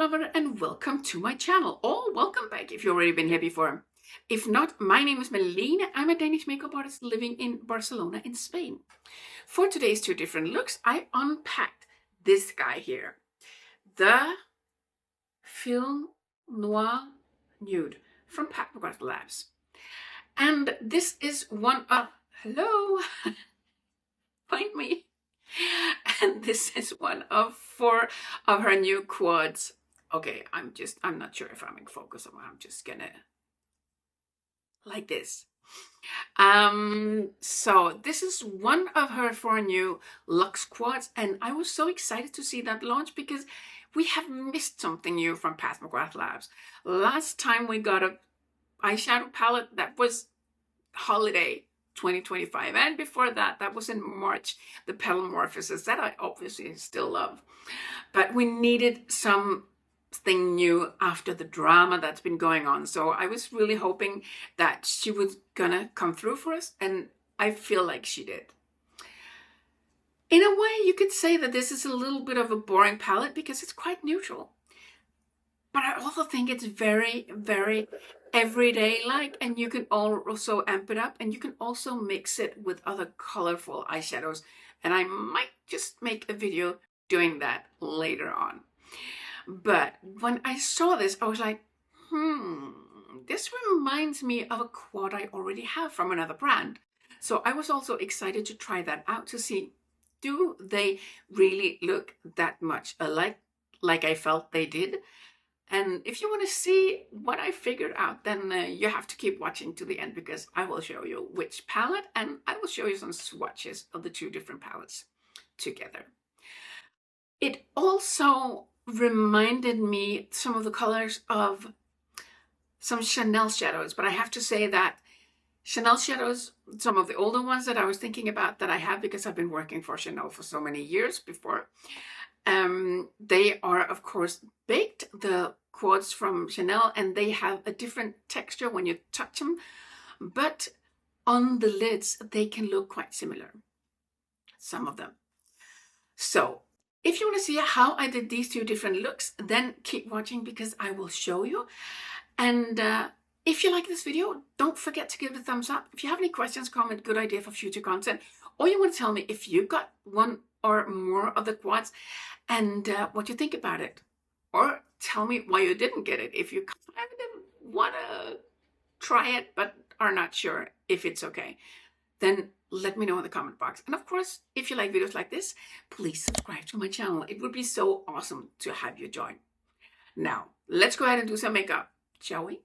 lover, and welcome to my channel. Or welcome back if you've already been here before. If not, my name is Malene. I'm a Danish makeup artist living in Barcelona in Spain. For today's two different looks, I unpacked this guy here. The Film Noir Nude from Pat McGrath Labs. And this is one of... Hello! Find me. And this is one of 4 of her new quads. Okay, I'm not sure if I'm in focus or I'm just gonna like this. So this is one of her 4 new Luxe quads, and I was so excited to see that launch because we have missed something new from Pat McGrath Labs. Last time we got a eyeshadow palette that was holiday 2025, and before that was in March, the Petal Morphosis that I obviously still love. But we needed something new after the drama that's been going on, so I was really hoping that she was gonna come through for us, and I feel like she did. In a way, you could say that this is a little bit of a boring palette because it's quite neutral, but I also think it's very, very everyday like, and you can also amp it up, and you can also mix it with other colorful eyeshadows, and I might just make a video doing that later on. But when I saw this, I was like, this reminds me of a quad I already have from another brand. So I was also excited to try that out to see, do they really look that much alike like I felt they did? And if you want to see what I figured out, then you have to keep watching to the end, because I will show you which palette, and I will show you some swatches of the 2 different palettes together. It also reminded me some of the colors of some Chanel shadows, but I have to say that Chanel shadows, some of the older ones that I was thinking about that I have because I've been working for Chanel for so many years before, they are of course baked, the quads from Chanel, and they have a different texture when you touch them, but on the lids they can look quite similar, some of them. So if you want to see how I did these 2 different looks, then keep watching because I will show you. And if you like this video, don't forget to give it a thumbs up. If you have any questions, comment, good idea for future content, or you want to tell me if you got one or more of the quads and what you think about it, or tell me why you didn't get it if you kind of want to try it but are not sure if it's okay. Then let me know in the comment box. And of course, if you like videos like this, please subscribe to my channel. It would be so awesome to have you join. Now let's go ahead and do some makeup, shall we?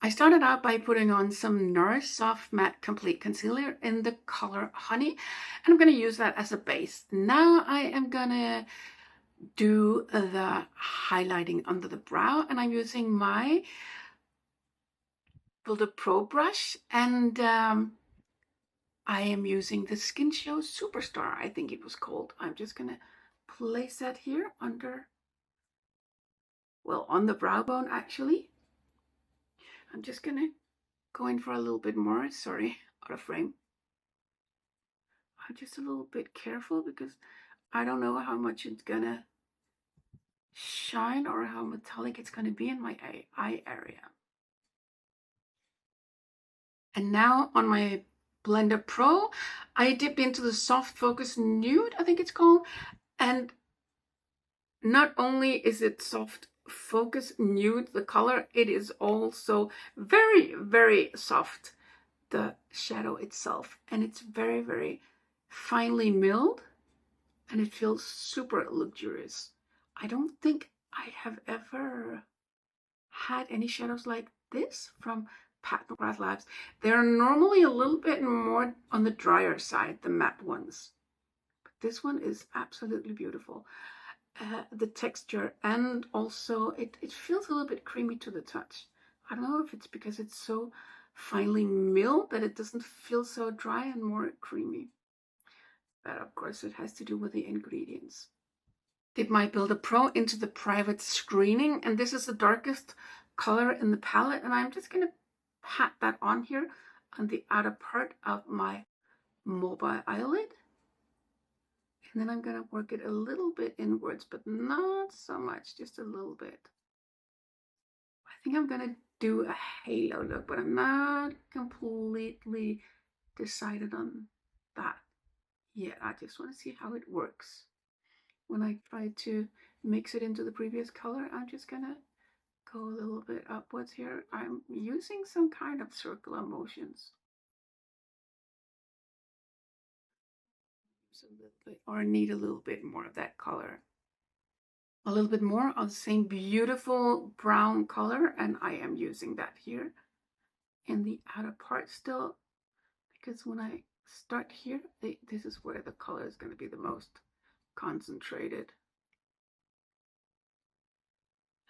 I started out by putting on some Nars Soft Matte Complete Concealer in the color Honey, and I'm going to use that as a base. Now I am going to do the highlighting under the brow, and I'm using my Builder Pro brush, and I am using the Skin Show Superstar, I think it was called. I'm just going to place that here under, well, on the brow bone actually. I'm just gonna go in for a little bit more, sorry, out of frame. I'm just a little bit careful because I don't know how much it's gonna shine or how metallic it's gonna be in my eye area. And now on my Blender Pro, I dipped into the Soft Focus Nude, I think it's called, and not only is it soft focus nude, the color, it is also very, very soft, the shadow itself, and it's very, very finely milled, and it feels super luxurious. I don't think I have ever had any shadows like this from Pat McGrath Labs. They're normally a little bit more on the drier side, the matte ones, but this one is absolutely beautiful. The texture, and also it feels a little bit creamy to the touch. I don't know if it's because it's so finely milled that it doesn't feel so dry and more creamy, but of course it has to do with the ingredients. Did my Builder Pro into the private screening, and this is the darkest color in the palette, and I'm just going to pat that on here on the outer part of my mobile eyelid. And then I'm going to work it a little bit inwards, but not so much, just a little bit. I think I'm going to do a halo look, but I'm not completely decided on that yet. I just want to see how it works. When I try to mix it into the previous color, I'm just going to go a little bit upwards here. I'm using some kind of circular motions. So a little bit, or need a little bit more of that color. A little bit more of the same beautiful brown color, and I am using that here in the outer part still, because when I start here, this is where the color is going to be the most concentrated.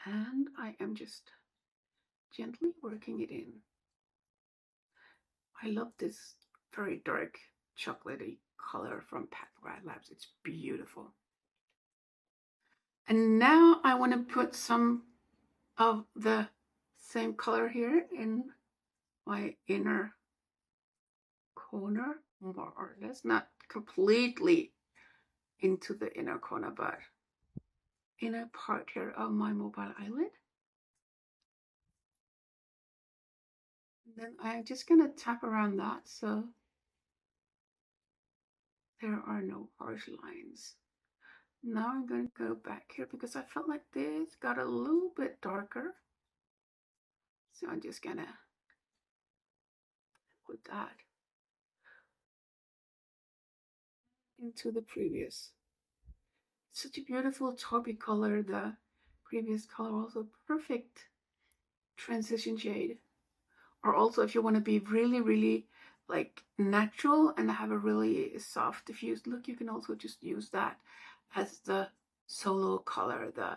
And I am just gently working it in. I love this very dark chocolatey color from Pat McGrath Labs. It's beautiful. And now I want to put some of the same color here in my inner corner, more or less, not completely into the inner corner, but inner part here of my mobile eyelid. And then I'm just going to tap around that so there are no harsh lines. Now I'm going to go back here because I felt like this got a little bit darker. So I'm just going to put that into the previous. Such a beautiful taupey color. The previous color also perfect transition shade. Or also if you want to be really, really like natural and have a really soft diffused look, you can also just use that as the solo color. The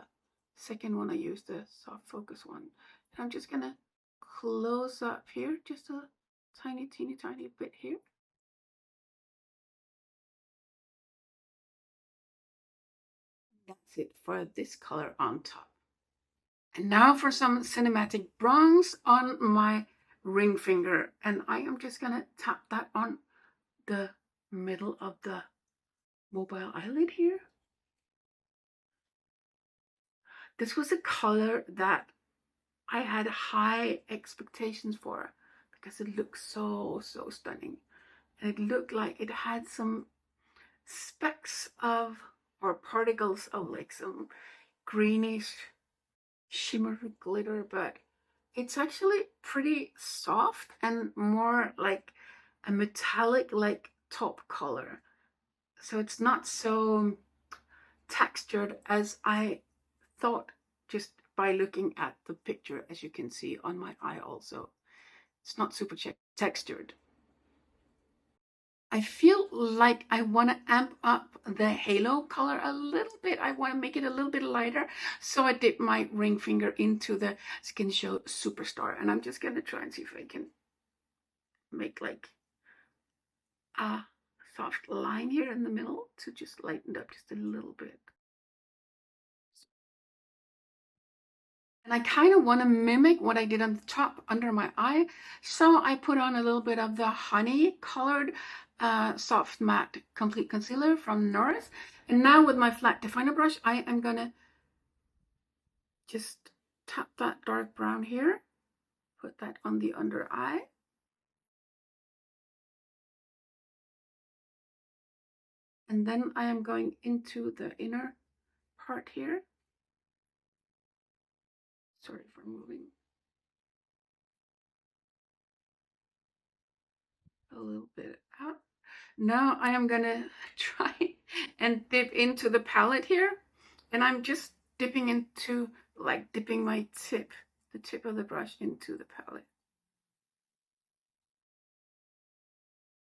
second one I used, the soft focus one. And I'm just gonna close up here, just a tiny bit here. That's it for this color on top. And now for some cinematic bronze on my ring finger. And I am just gonna tap that on the middle of the mobile eyelid here. This was a color that I had high expectations for because it looked so stunning. And it looked like it had some specks of, or particles of like some greenish shimmer glitter, but it's actually pretty soft and more like a metallic like top color. So it's not so textured as I thought just by looking at the picture, as you can see on my eye also. It's not super textured. I feel like I want to amp up the halo color a little bit. I want to make it a little bit lighter. So I dip my ring finger into the Skin Show Superstar. And I'm just going to try and see if I can make like a soft line here in the middle to just lighten it up just a little bit. And I kind of want to mimic what I did on the top under my eye. So I put on a little bit of the honey colored soft matte complete concealer from Nars. And now with my flat definer brush, I am going to just tap that dark brown here. Put that on the under eye. And then I am going into the inner part here. Sorry for moving a little bit out. Now I am gonna try and dip into the palette here. And I'm just dipping into, like dipping my tip, the tip of the brush into the palette.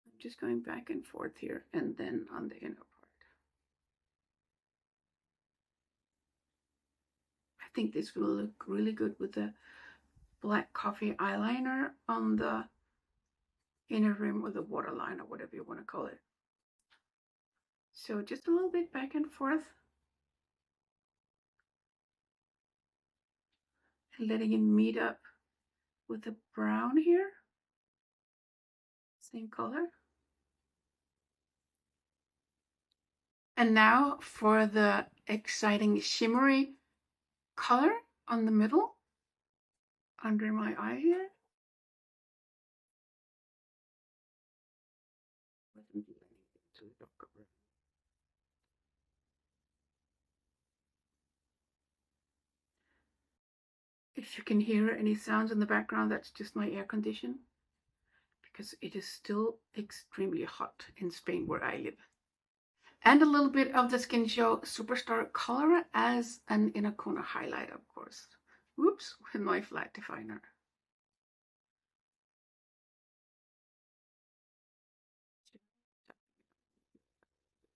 I'm just going back and forth here and then on the inner part. I think this will look really good with the black coffee eyeliner on the inner rim or the waterline or whatever you want to call it. So just a little bit back and forth. And letting it meet up with the brown here. Same color. And now for the exciting shimmery color on the middle, under my eye here. If you can hear any sounds in the background, that's just my air condition, because it is still extremely hot in Spain where I live. And a little bit of the Skin Show Superstar color as an inner corner highlight, of course. Whoops, with my flat definer.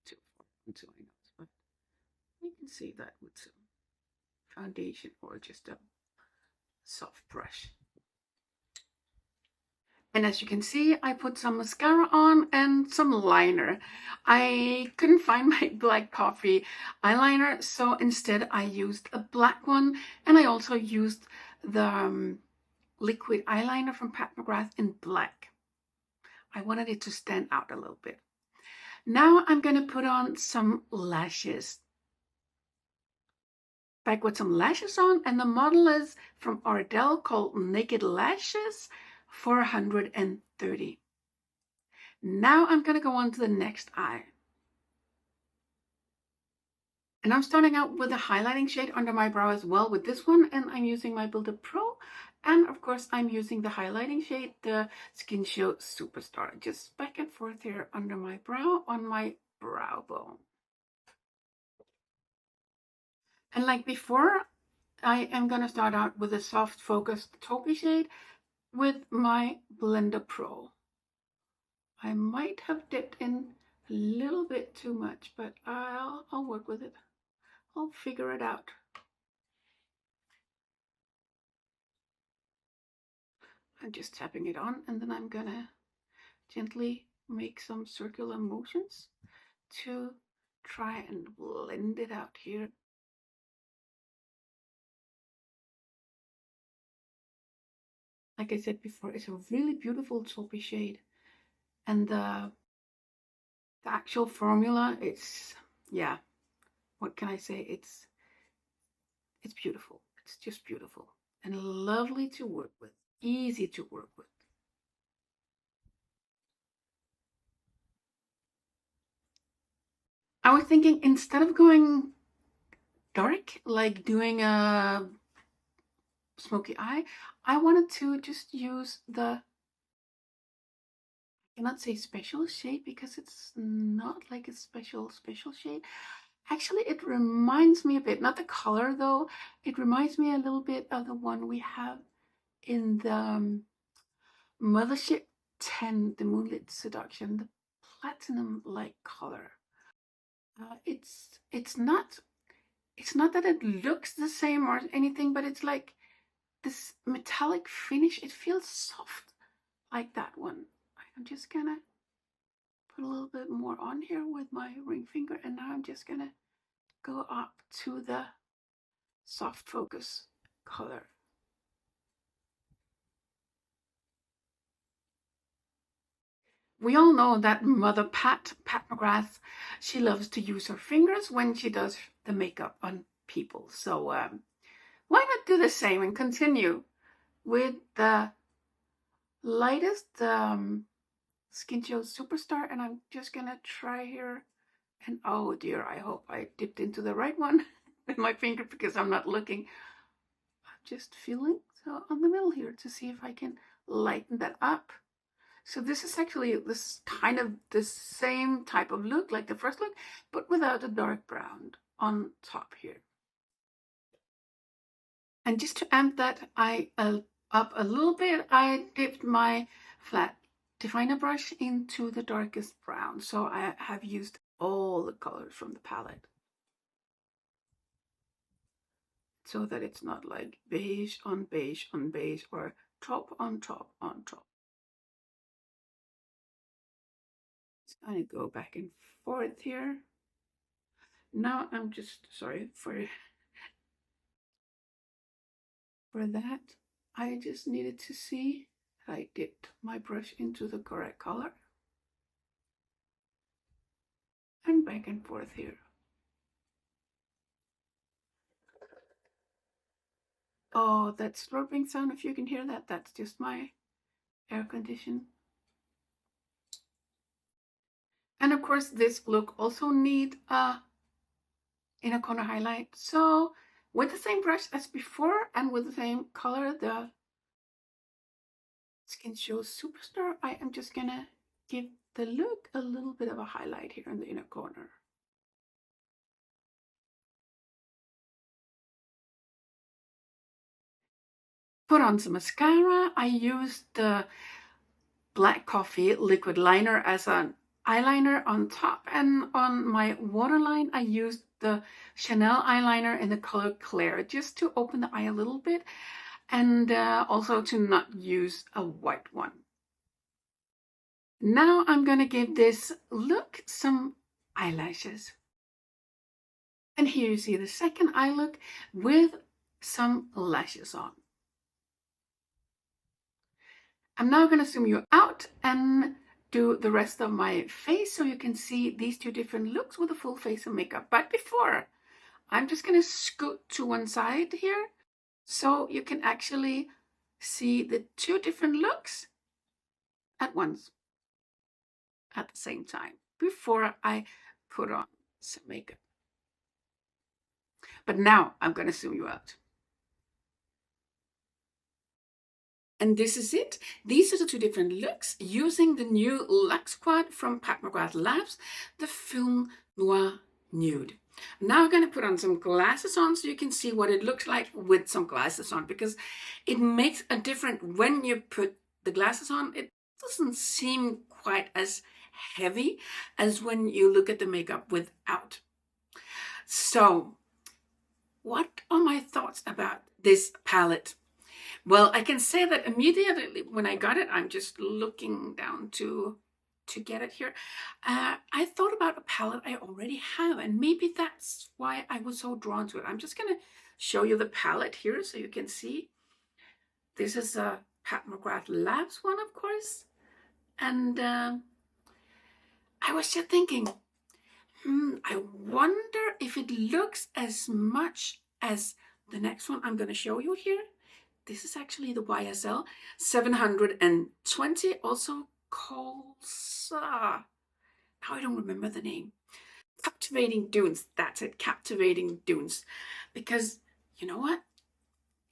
Too far into my nose, but you can see that with some foundation or just a soft brush. And as you can see, I put some mascara on and some liner. I couldn't find my black coffee eyeliner, so instead I used a black one, and I also used the liquid eyeliner from Pat McGrath in black. I wanted it to stand out a little bit. Now I'm going to put on some lashes. Back with some lashes on, and the model is from Ardell called Naked Lashes, 430. Now I'm going to go on to the next eye. And I'm starting out with a highlighting shade under my brow as well with this one, and I'm using my Build Up Pro. And of course, I'm using the highlighting shade, the Skin Show Superstar, just back and forth here under my brow on my brow bone. And like before, I am going to start out with a soft focused taupey shade with my Blender Pro. I might have dipped in a little bit too much, but I'll work with it. I'll figure it out. I'm just tapping it on, and then I'm gonna gently make some circular motions to try and blend it out here. Like I said before, it's a really beautiful taupey shade, and the actual formula, it's, yeah, what can I say? It's beautiful. It's just beautiful and lovely to work with, easy to work with. I was thinking, instead of going dark, like doing a smoky eye, I wanted to just use the, I cannot say special shade because it's not like a special shade. Actually, it reminds me a bit, not the color though, it reminds me a little bit of the one we have in the Mothership 10, the Moonlit Seduction, the platinum-like color. It's not that it looks the same or anything, but it's like this metallic finish. It feels soft like that one. I'm just gonna put a little bit more on here with my ring finger, and now I'm just gonna go up to the soft focus color. We all know that Mother Pat McGrath, she loves to use her fingers when she does the makeup on people. So why not do the same and continue with the lightest Skin Show Superstar? And I'm just gonna try here, and oh dear, I hope I dipped into the right one with my finger because I'm not looking. I'm just feeling so on the middle here to see if I can lighten that up. So this is actually this kind of the same type of look like the first look, but without a dark brown on top here. And just to amp that up a little bit, I dipped my flat definer brush into the darkest brown. So I have used all the colors from the palette, so that it's not like beige on beige on beige or top on top on top. I go back and forth here. Now I'm just sorry for that. I just needed to see that I dipped my brush into the correct color. and back and forth here. Oh, that slurping sound, if you can hear that, that's just my air condition. And of course, this look also need a inner corner highlight. So with the same brush as before and with the same color, the Skin Show Superstar, I am just gonna give the look a little bit of a highlight here in the inner corner. Put on some mascara. I used the Black Coffee liquid liner as an eyeliner on top, and on my waterline I used the Chanel eyeliner in the color Claire just to open the eye a little bit, and also to not use a white one. Now I'm going to give this look some eyelashes. And here you see the second eye look with some lashes on. I'm now going to zoom you out and do the rest of my face so you can see these two different looks with a full face of makeup. But before, I'm just going to scoot to one side here so you can actually see the two different looks at once, at the same time, before I put on some makeup. But now I'm going to zoom you out. And this is it. These are the two different looks using the new Luxe quad from Pat McGrath Labs, the Film Noir Nude. Now I'm going to put on some glasses on so you can see what it looks like with some glasses on, because it makes a difference when you put the glasses on. It doesn't seem quite as heavy as when you look at the makeup without. So, what are my thoughts about this palette? Well, I can say that immediately when I got it, I'm just looking down to get it here. I thought about a palette I already have, and maybe that's why I was so drawn to it. I'm just going to show you the palette here so you can see. This is a Pat McGrath Labs one, of course. And I was just thinking, I wonder if it looks as much as the next one I'm going to show you here. This is actually the YSL 720, also called, now I don't remember the name. Captivating Dunes, that's it, Captivating Dunes. Because, you know what?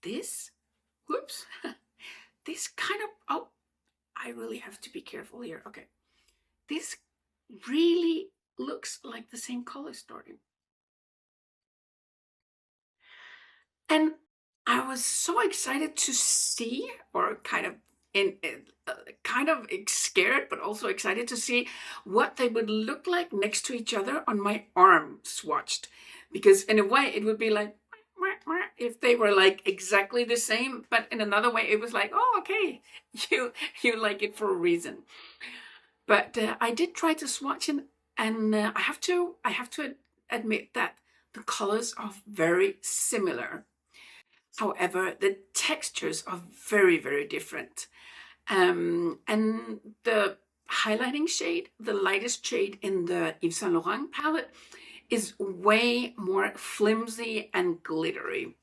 This, whoops, this kind of, oh, I really have to be careful here. Okay. This really looks like the same color story. And I was so excited to see, or kind of scared, but also excited to see what they would look like next to each other on my arm swatched. Because in a way it would be like, if they were like exactly the same, but in another way it was like, oh, okay, you like it for a reason. But I did try to swatch it, and I have to admit that the colors are very similar. However, the textures are very, very different. And the highlighting shade, the lightest shade in the Yves Saint Laurent palette, is way more flimsy and glittery.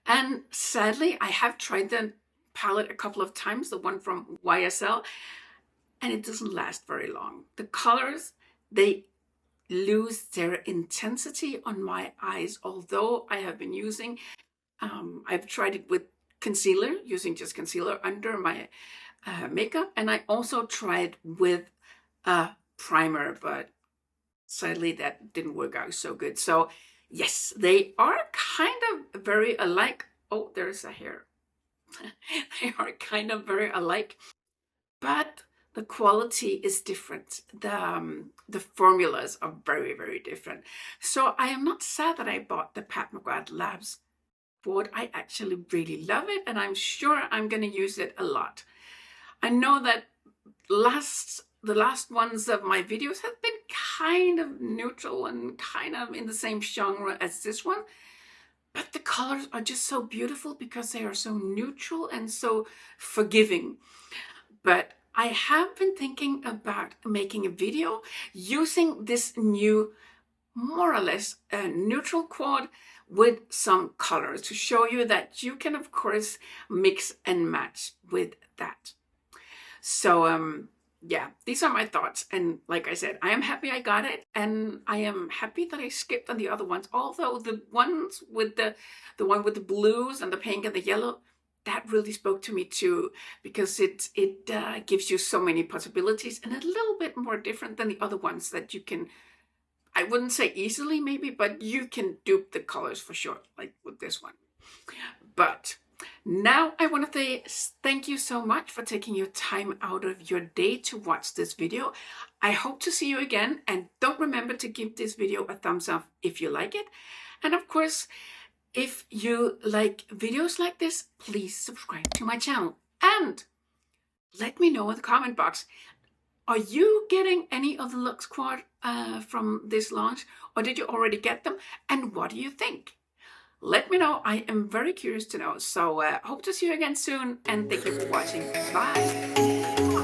And sadly, I have tried the palette a couple of times, the one from YSL, and it doesn't last very long. The colors, they lose their intensity on my eyes, although I have been using, I've tried it with concealer, using just concealer under my makeup, and I also tried with a primer, but sadly that didn't work out so good. So yes, they are kind of very alike. Oh, there's a hair. They are kind of very alike, but the quality is different. The formulas are very, very different. So I am not sad that I bought the Pat McGrath Labs board. I actually really love it, and I'm sure I'm going to use it a lot. I know that the last ones of my videos have been kind of neutral and kind of in the same genre as this one, but the colors are just so beautiful because they are so neutral and so forgiving. But I have been thinking about making a video using this new, more or less neutral quad with some colors to show you that you can, of course, mix and match with that. So, yeah, these are my thoughts. And like I said, I am happy I got it. And I am happy that I skipped on the other ones. Although the ones with the one with the blues and the pink and the yellow, that really spoke to me too, because it gives you so many possibilities and a little bit more different than the other ones that you can, I wouldn't say easily maybe, but you can dupe the colors for sure, like with this one. But now I want to say thank you so much for taking your time out of your day to watch this video. I hope to see you again, and don't remember to give this video a thumbs up if you like it. And of course, if you like videos like this, please subscribe to my channel and let me know in the comment box. Are you getting any of the Luxe Quad from this launch, or did you already get them? And what do you think? Let me know. I am very curious to know. So hope to see you again soon, and thank you for watching. Bye.